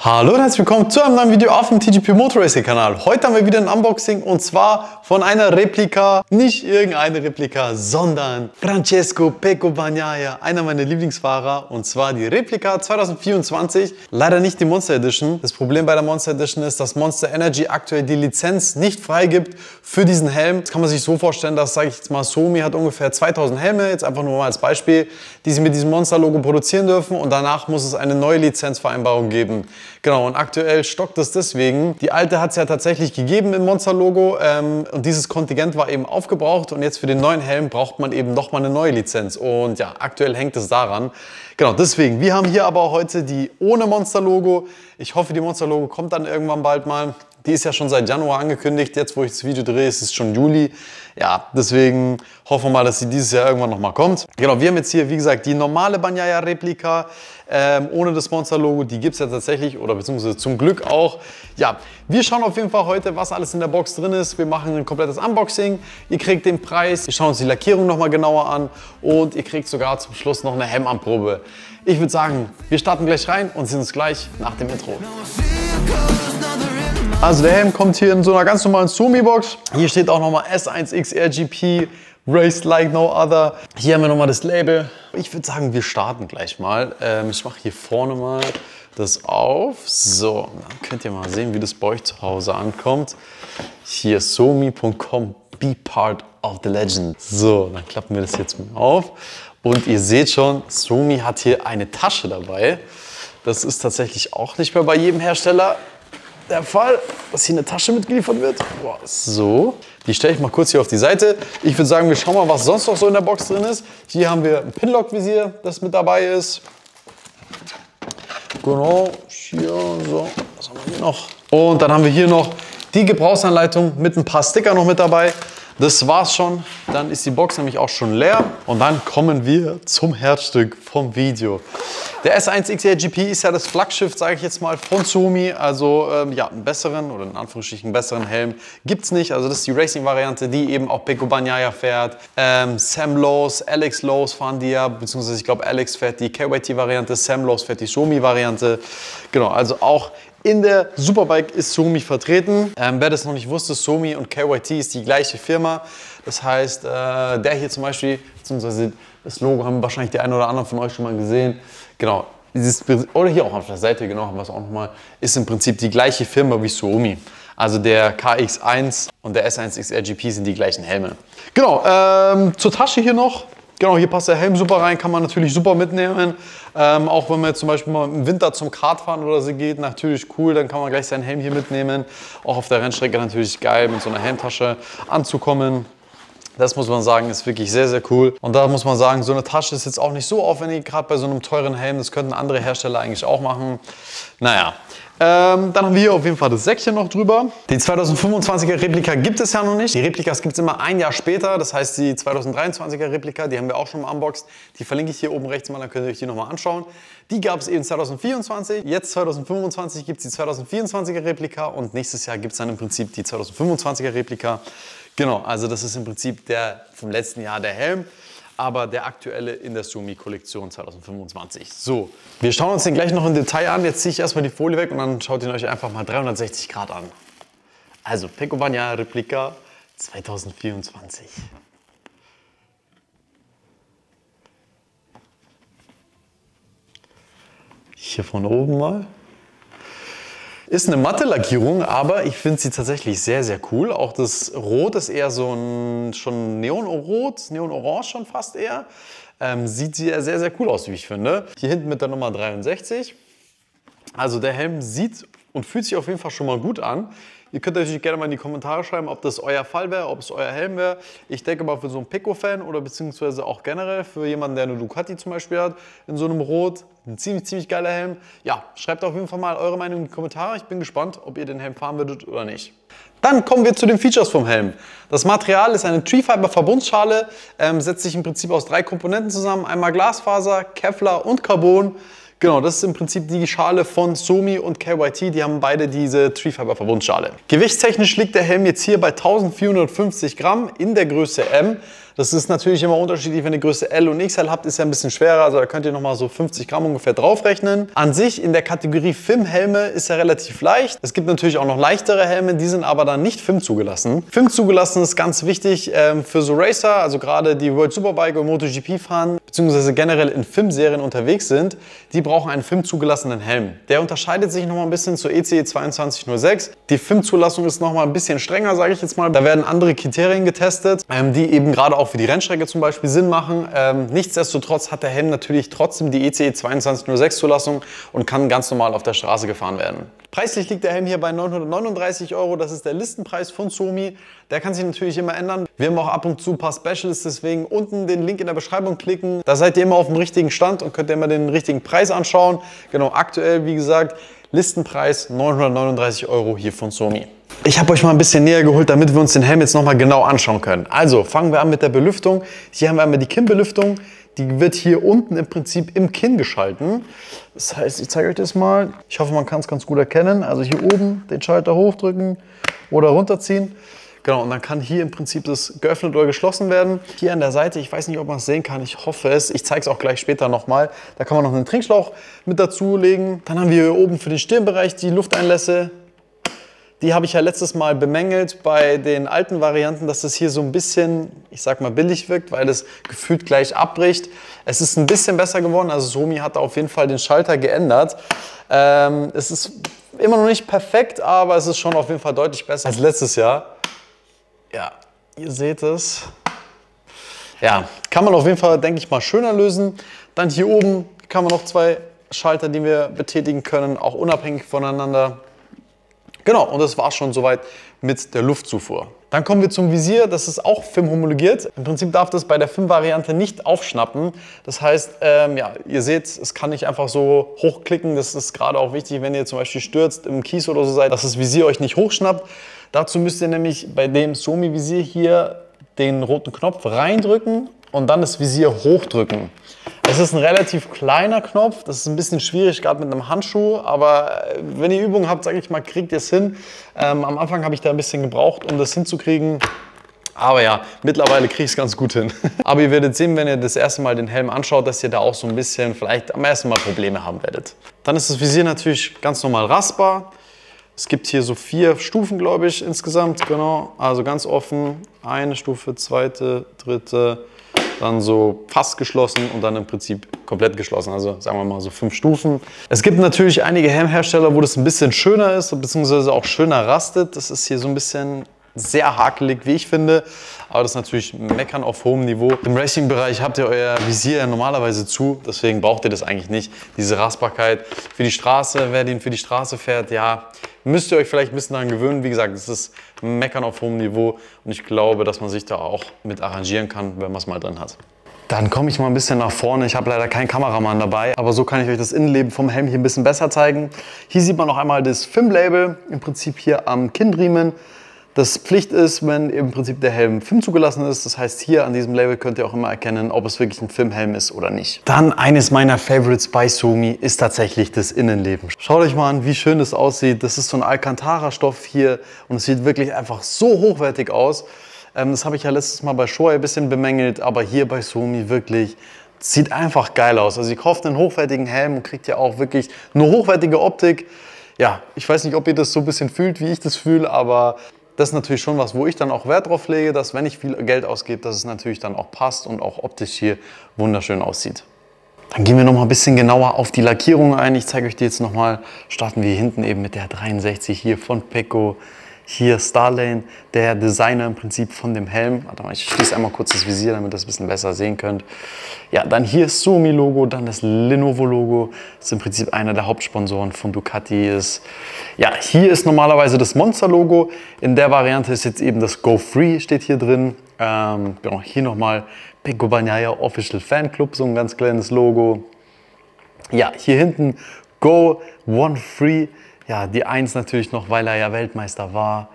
Hallo und herzlich willkommen zu einem neuen Video auf dem TGP Motor Racing Kanal. Heute haben wir wieder ein Unboxing und zwar von einer Replika, nicht irgendeine Replika, sondern Francesco Pecco Bagnaia, einer meiner Lieblingsfahrer, und zwar die Replika 2024. Leider nicht die Monster Edition. Das Problem bei der Monster Edition ist, dass Monster Energy aktuell die Lizenz nicht freigibt für diesen Helm. Das kann man sich so vorstellen, dass, sage ich jetzt mal, Suomi hat ungefähr 2000 Helme, jetzt einfach nur mal als Beispiel, die sie mit diesem Monster-Logo produzieren dürfen, und danach muss es eine neue Lizenzvereinbarung geben. Genau, und aktuell stockt es deswegen. Die alte hat es ja tatsächlich gegeben im Monster-Logo und dieses Kontingent war eben aufgebraucht, und jetzt für den neuen Helm braucht man eben nochmal eine neue Lizenz, und ja, aktuell hängt es daran. Genau, deswegen, wir haben hier aber heute die ohne Monster-Logo. Ich hoffe, die Monster-Logo kommt dann irgendwann bald mal. Die ist ja schon seit Januar angekündigt. Jetzt, wo ich das Video drehe, ist es schon Juli. Ja, deswegen hoffen wir mal, dass sie dieses Jahr irgendwann nochmal kommt. Genau, wir haben jetzt hier, wie gesagt, die normale Bagnaia-Replika ohne das Monster-Logo. Die gibt es ja tatsächlich, oder beziehungsweise zum Glück auch. Ja, wir schauen auf jeden Fall heute, was alles in der Box drin ist. Wir machen ein komplettes Unboxing. Ihr kriegt den Preis. Wir schauen uns die Lackierung nochmal genauer an. Und ihr kriegt sogar zum Schluss noch eine Helmanprobe. Ich würde sagen, wir starten gleich rein und sehen uns gleich nach dem Intro. Also der Helm kommt hier in so einer ganz normalen Suomi-Box. Hier steht auch nochmal S1X RGP, Raced Like No Other. Hier haben wir nochmal das Label. Ich würde sagen, wir starten gleich mal. Ich mache hier vorne mal das auf. So, dann könnt ihr mal sehen, wie das bei euch zu Hause ankommt. Hier suomi.com, be part of the legend. So, dann klappen wir das jetzt mal auf. Und ihr seht schon, Suomi hat hier eine Tasche dabei. Das ist tatsächlich auch nicht mehr bei jedem Hersteller der Fall, dass hier eine Tasche mitgeliefert wird. Boah, so, die stelle ich mal kurz hier auf die Seite. Ich würde sagen, wir schauen mal, was sonst noch so in der Box drin ist. Hier haben wir ein Pinlock-Visier, das mit dabei ist. Genau, hier, so, was haben wir hier noch? Und dann haben wir hier noch die Gebrauchsanleitung mit ein paar Sticker noch mit dabei. Das war's schon. Dann ist die Box nämlich auch schon leer. Und dann kommen wir zum Herzstück vom Video. Der S1X RGP ist ja das Flaggschiff, sage ich jetzt mal, von Suomi. Also ja, einen besseren, oder in Anführungsstrichen besseren Helm gibt es nicht. Also das ist die Racing-Variante, die eben auch Pecco Bagnaia fährt. Sam Lowes, Alex Lowes fahren die ja, beziehungsweise ich glaube Alex fährt die KYT-Variante, Sam Lowes fährt die Suomi-Variante. Genau, also auch in der Superbike ist Suomi vertreten. Wer das noch nicht wusste, Suomi und KYT ist die gleiche Firma. Das heißt, der hier zum Beispiel, beziehungsweise das Logo haben wahrscheinlich die einen oder anderen von euch schon mal gesehen. Genau, oder hier auch auf der Seite, genau, haben wir es auch nochmal, ist im Prinzip die gleiche Firma wie Suomi. Also der KX1 und der S1X RGP sind die gleichen Helme. Genau, zur Tasche hier noch. Genau, hier passt der Helm super rein, kann man natürlich super mitnehmen. Auch wenn man jetzt zum Beispiel mal im Winter zum Kartfahren oder so geht, natürlich cool, dann kann man gleich seinen Helm hier mitnehmen. Auch auf der Rennstrecke natürlich geil, mit so einer Helmtasche anzukommen. Das muss man sagen, ist wirklich sehr, sehr cool. Und da muss man sagen, so eine Tasche ist jetzt auch nicht so aufwendig, gerade bei so einem teuren Helm. Das könnten andere Hersteller eigentlich auch machen. Naja. Dann haben wir hier auf jeden Fall das Säckchen noch drüber. Die 2025er Replika gibt es ja noch nicht. Die Replikas gibt es immer ein Jahr später. Das heißt, die 2023er Replika, die haben wir auch schon mal unboxed. Die verlinke ich hier oben rechts mal, dann könnt ihr euch die nochmal anschauen. Die gab es eben 2024. Jetzt 2025 gibt es die 2024er Replika und nächstes Jahr gibt es dann im Prinzip die 2025er Replika. Genau, also das ist im Prinzip der vom letzten Jahr der Helm, aber der aktuelle in der Suomi-Kollektion 2025. So, wir schauen uns den gleich noch im Detail an. Jetzt ziehe ich erstmal die Folie weg und dann schaut ihn euch einfach mal 360 Grad an. Also Pecco Bagnaia Replika 2024. Hier von oben mal. Ist eine matte Lackierung, aber ich finde sie tatsächlich sehr, sehr cool. Auch das Rot ist eher so ein schon Neonrot, Neonorange schon fast eher. Sieht sehr, sehr cool aus, wie ich finde. Hier hinten mit der Nummer 63. Also der Helm sieht und fühlt sich auf jeden Fall schon mal gut an. Ihr könnt natürlich gerne mal in die Kommentare schreiben, ob das euer Fall wäre, ob es euer Helm wäre. Ich denke mal für so einen Pecco-Fan oder beziehungsweise auch generell für jemanden, der eine Ducati zum Beispiel hat, in so einem Rot. Ein ziemlich geiler Helm. Ja, schreibt auf jeden Fall mal eure Meinung in die Kommentare. Ich bin gespannt, ob ihr den Helm fahren würdet oder nicht. Dann kommen wir zu den Features vom Helm. Das Material ist eine Tree-Fiber-Verbundschale, setzt sich im Prinzip aus 3 Komponenten zusammen. Einmal Glasfaser, Kevlar und Carbon. Genau, das ist im Prinzip die Schale von Suomi und KYT, die haben beide diese Tree-Fiber-Verbundschale. Gewichtstechnisch liegt der Helm jetzt hier bei 1450 Gramm in der Größe M. Das ist natürlich immer unterschiedlich, wenn ihr Größe L und XL habt, ist ja ein bisschen schwerer. Also da könnt ihr nochmal so 50 Gramm ungefähr draufrechnen. An sich in der Kategorie FIM-Helme ist ja relativ leicht. Es gibt natürlich auch noch leichtere Helme, die sind aber dann nicht FIM zugelassen. FIM zugelassen ist ganz wichtig für so Racer, also gerade die World Superbike und MotoGP fahren, beziehungsweise generell in FIM-Serien unterwegs sind, die brauchen einen FIM zugelassenen Helm. Der unterscheidet sich nochmal ein bisschen zur ECE 2206. Die FIM-Zulassung ist nochmal ein bisschen strenger, sage ich jetzt mal. Da werden andere Kriterien getestet, die eben gerade auch für die Rennstrecke zum Beispiel Sinn machen. Nichtsdestotrotz hat der Helm natürlich trotzdem die ECE 2206 Zulassung und kann ganz normal auf der Straße gefahren werden. Preislich liegt der Helm hier bei 939 €. Das ist der Listenpreis von Suomi. Der kann sich natürlich immer ändern. Wir haben auch ab und zu ein paar Specials, deswegen unten den Link in der Beschreibung klicken. Da seid ihr immer auf dem richtigen Stand und könnt ihr immer den richtigen Preis anschauen. Genau, aktuell, wie gesagt, Listenpreis 939 € hier von Suomi. Ich habe euch mal ein bisschen näher geholt, damit wir uns den Helm jetzt nochmal genau anschauen können. Also fangen wir an mit der Belüftung. Hier haben wir einmal die Kinnbelüftung. Die wird hier unten im Prinzip im Kinn geschalten. Das heißt, ich zeige euch das mal. Ich hoffe, man kann es ganz gut erkennen. Also hier oben den Schalter hochdrücken oder runterziehen. Genau, und dann kann hier im Prinzip das geöffnet oder geschlossen werden. Hier an der Seite, ich weiß nicht, ob man es sehen kann, ich hoffe es. Ich zeige es auch gleich später nochmal. Da kann man noch einen Trinkschlauch mit dazu legen. Dann haben wir hier oben für den Stirnbereich die Lufteinlässe. Die habe ich ja letztes Mal bemängelt bei den alten Varianten, dass das hier so ein bisschen, ich sag mal, billig wirkt, weil es gefühlt gleich abbricht. Es ist ein bisschen besser geworden, also Suomi hat auf jeden Fall den Schalter geändert. Es ist immer noch nicht perfekt, aber es ist schon auf jeden Fall deutlich besser als letztes Jahr. Ja, ihr seht es. Ja, kann man auf jeden Fall, denke ich mal, schöner lösen. Dann hier oben kann man noch zwei Schalter, die wir betätigen können, auch unabhängig voneinander. Genau, und das war schon soweit mit der Luftzufuhr. Dann kommen wir zum Visier, das ist auch FIM homologiert. Im Prinzip darf das bei der FIM-Variante nicht aufschnappen. Das heißt, ja, ihr seht, es kann nicht einfach so hochklicken. Das ist gerade auch wichtig, wenn ihr zum Beispiel stürzt im Kies oder so seid, dass das Visier euch nicht hochschnappt. Dazu müsst ihr nämlich bei dem Suomi-Visier hier den roten Knopf reindrücken und dann das Visier hochdrücken. Es ist ein relativ kleiner Knopf, das ist ein bisschen schwierig, gerade mit einem Handschuh, aber wenn ihr Übung habt, sage ich mal, kriegt ihr es hin. Am Anfang habe ich da ein bisschen gebraucht, um das hinzukriegen. Aber ja, mittlerweile kriege ich es ganz gut hin. Aber ihr werdet sehen, wenn ihr das erste Mal den Helm anschaut, dass ihr da auch so ein bisschen vielleicht am ersten Mal Probleme haben werdet. Dann ist das Visier natürlich ganz normal rastbar. Es gibt hier so 4 Stufen, glaube ich, insgesamt. Genau, also ganz offen, eine Stufe, zweite, dritte, dann so fast geschlossen und dann im Prinzip komplett geschlossen. Also sagen wir mal so 5 Stufen. Es gibt natürlich einige Helmhersteller, wo das ein bisschen schöner ist, beziehungsweise auch schöner rastet. Das ist hier so ein bisschen sehr hakelig, wie ich finde. Aber das ist natürlich Meckern auf hohem Niveau. Im Racing-Bereich habt ihr euer Visier ja normalerweise zu, deswegen braucht ihr das eigentlich nicht. Diese Rastbarkeit für die Straße, wer den für die Straße fährt, ja, müsst ihr euch vielleicht ein bisschen daran gewöhnen. Wie gesagt, es ist Meckern auf hohem Niveau und ich glaube, dass man sich da auch mit arrangieren kann, wenn man es mal drin hat. Dann komme ich mal ein bisschen nach vorne. Ich habe leider keinen Kameramann dabei, aber so kann ich euch das Innenleben vom Helm hier ein bisschen besser zeigen. Hier sieht man noch einmal das FIM-Label, im Prinzip hier am Kinnriemen. Das Pflicht ist, wenn im Prinzip der Helm FIM zugelassen ist. Das heißt, hier an diesem Label könnt ihr auch immer erkennen, ob es wirklich ein FIM-Helm ist oder nicht. Dann eines meiner Favorites bei Suomi ist tatsächlich das Innenleben. Schaut euch mal an, wie schön das aussieht. Das ist so ein Alcantara-Stoff hier und es sieht wirklich einfach so hochwertig aus. Das habe ich ja letztes Mal bei Shoei ein bisschen bemängelt, aber hier bei Suomi wirklich, sieht einfach geil aus. Also ihr kauft einen hochwertigen Helm und kriegt ja auch wirklich eine hochwertige Optik. Ja, ich weiß nicht, ob ihr das so ein bisschen fühlt, wie ich das fühle, aber das ist natürlich schon was, wo ich dann auch Wert drauf lege, dass wenn ich viel Geld ausgebe, dass es natürlich dann auch passt und auch optisch hier wunderschön aussieht. Dann gehen wir noch mal ein bisschen genauer auf die Lackierung ein. Ich zeige euch die jetzt noch mal. Starten wir hinten eben mit der 63 hier von Pecco. Hier Starlane, der Designer im Prinzip von dem Helm. Warte mal, ich schließe einmal kurz das Visier, damit ihr das ein bisschen besser sehen könnt. Ja, dann hier das Suomi-Logo, dann das Lenovo-Logo. Das ist im Prinzip einer der Hauptsponsoren von Ducati. Ja, hier ist normalerweise das Monster-Logo. In der Variante ist jetzt eben das Go Free, steht hier drin. Genau, hier nochmal Pecco Bagnaia Official Fan Club, so ein ganz kleines Logo. Ja, hier hinten Go One Free. Ja, die 1 natürlich noch, weil er ja Weltmeister war.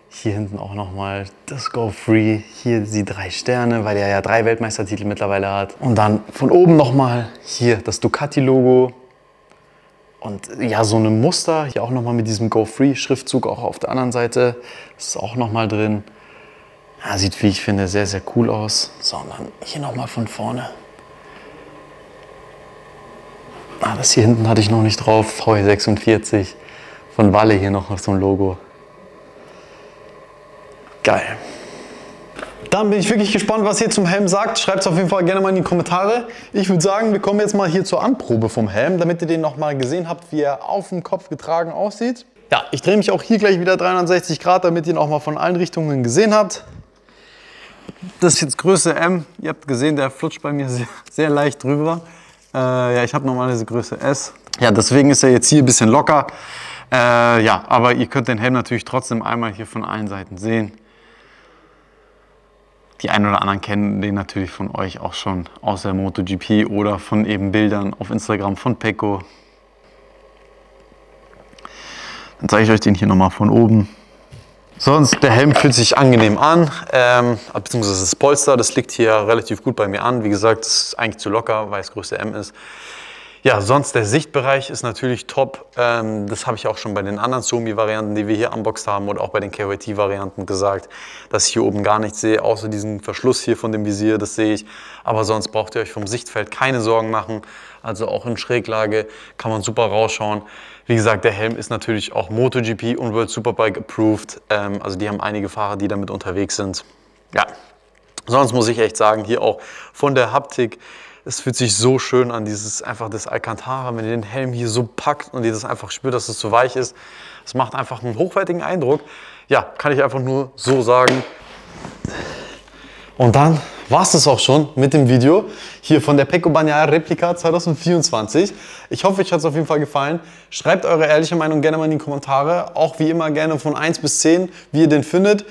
Hier hinten auch nochmal das Go Free. Hier die 3 Sterne, weil er ja 3 Weltmeistertitel mittlerweile hat. Und dann von oben nochmal hier das Ducati-Logo. Und ja, so ein Muster. Hier auch nochmal mit diesem Go Free Schriftzug auch auf der anderen Seite. Das ist auch nochmal drin. Ja, sieht, wie ich finde, sehr, sehr cool aus. So, und dann hier nochmal von vorne. Ah, das hier hinten hatte ich noch nicht drauf. VE46 von Walle hier noch auf so ein Logo. Geil. Dann bin ich wirklich gespannt, was ihr zum Helm sagt. Schreibt es auf jeden Fall gerne mal in die Kommentare. Ich würde sagen, wir kommen jetzt mal hier zur Anprobe vom Helm, damit ihr den noch mal gesehen habt, wie er auf dem Kopf getragen aussieht. Ja, ich drehe mich auch hier gleich wieder 360 Grad, damit ihr ihn auch mal von allen Richtungen gesehen habt. Das ist jetzt Größe M. Ihr habt gesehen, der flutscht bei mir sehr, sehr leicht drüber. Ja, ich habe normalerweise Größe S. Ja, deswegen ist er jetzt hier ein bisschen locker. Ja, aber ihr könnt den Helm natürlich trotzdem einmal hier von allen Seiten sehen. Die einen oder anderen kennen den natürlich von euch auch schon aus der MotoGP oder von eben Bildern auf Instagram von Pecco. Dann zeige ich euch den hier nochmal von oben. Sonst, der Helm fühlt sich angenehm an, beziehungsweise das Polster, das liegt hier relativ gut bei mir an. Wie gesagt, das ist eigentlich zu locker, weil es Größe M ist. Ja, sonst der Sichtbereich ist natürlich top. Das habe ich auch schon bei den anderen Suomi-Varianten, die wir hier unboxed haben, oder auch bei den KYT-Varianten gesagt, dass ich hier oben gar nichts sehe, außer diesen Verschluss hier von dem Visier, das sehe ich. Aber sonst braucht ihr euch vom Sichtfeld keine Sorgen machen. Also auch in Schräglage kann man super rausschauen. Wie gesagt, der Helm ist natürlich auch MotoGP und World Superbike approved. Also die haben einige Fahrer, die damit unterwegs sind. Ja, sonst muss ich echt sagen, hier auch von der Haptik, es fühlt sich so schön an, einfach das Alcantara, wenn ihr den Helm hier so packt und ihr das einfach spürt, dass es so weich ist. Es macht einfach einen hochwertigen Eindruck. Ja, kann ich einfach nur so sagen. Und dann war es das auch schon mit dem Video hier von der Pecco Bagnaia Replika 2024. Ich hoffe, euch hat es auf jeden Fall gefallen. Schreibt eure ehrliche Meinung gerne mal in die Kommentare. Auch wie immer gerne von 1 bis 10, wie ihr den findet.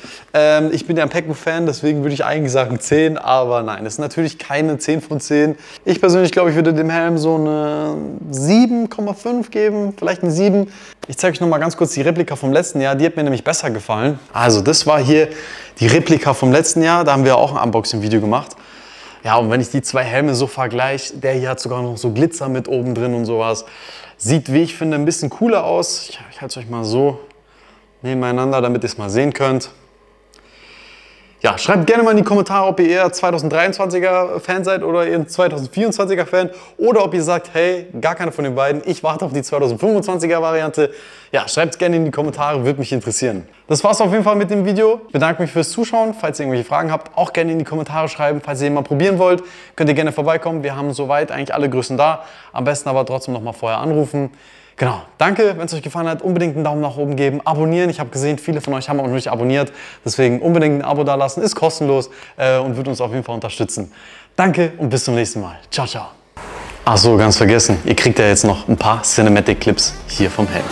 Ich bin ja ein Pecco-Fan, deswegen würde ich eigentlich sagen 10. Aber nein, es ist natürlich keine 10 von 10. Ich persönlich glaube, ich würde dem Helm so eine 7,5 geben. Vielleicht eine 7. Ich zeige euch noch mal ganz kurz die Replika vom letzten Jahr. Die hat mir nämlich besser gefallen. Also das war hier die Replika vom letzten Jahr. Da haben wir auch ein Unboxing-Video gemacht. Ja, und wenn ich die zwei Helme so vergleiche, der hier hat sogar noch so Glitzer mit oben drin und sowas. Sieht, wie ich finde, ein bisschen cooler aus. Ich halte es euch mal so nebeneinander, damit ihr es mal sehen könnt. Ja, schreibt gerne mal in die Kommentare, ob ihr eher 2023er Fan seid oder eher ein 2024er Fan. Oder ob ihr sagt, hey, gar keine von den beiden, ich warte auf die 2025er Variante. Ja, schreibt es gerne in die Kommentare, würde mich interessieren. Das war's auf jeden Fall mit dem Video. Ich bedanke mich fürs Zuschauen. Falls ihr irgendwelche Fragen habt, auch gerne in die Kommentare schreiben. Falls ihr ihn mal probieren wollt, könnt ihr gerne vorbeikommen. Wir haben soweit eigentlich alle Größen da. Am besten aber trotzdem noch mal vorher anrufen. Genau, danke, wenn es euch gefallen hat, unbedingt einen Daumen nach oben geben, abonnieren. Ich habe gesehen, viele von euch haben auch noch nicht abonniert, deswegen unbedingt ein Abo dalassen, ist kostenlos und wird uns auf jeden Fall unterstützen. Danke und bis zum nächsten Mal. Ciao, ciao. Ach so, ganz vergessen, ihr kriegt ja jetzt noch ein paar Cinematic Clips hier vom Helm.